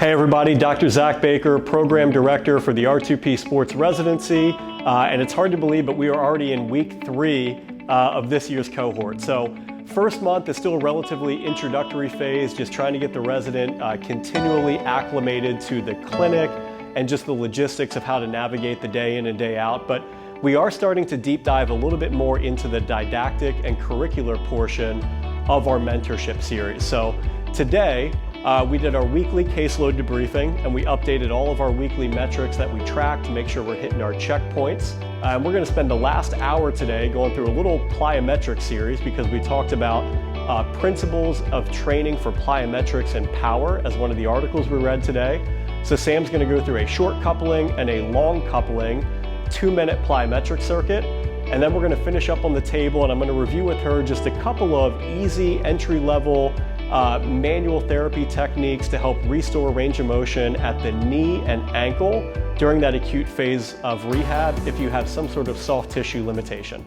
Hey everybody, Dr. Zach Baker, Program Director for the R2P Sports Residency. And it's hard to believe, but we are already in week 3 of this year's cohort. So first month is still a relatively introductory phase, just trying to get the resident continually acclimated to the clinic and just the logistics of how to navigate the day in and day out. But we are starting to deep dive a little bit more into the didactic and curricular portion of our mentorship series. So today, we did our weekly caseload debriefing and we updated all of our weekly metrics that we track to make sure we're hitting our checkpoints. And we're going to spend the last hour today going through a little plyometric series because we talked about principles of training for plyometrics and power as one of the articles we read today. So Sam's going to go through a short coupling and a long coupling 2-minute plyometric circuit. And then we're going to finish up on the table and I'm going to review with her just a couple of easy entry-level manual therapy techniques to help restore range of motion at the knee and ankle during that acute phase of rehab if you have some sort of soft tissue limitation.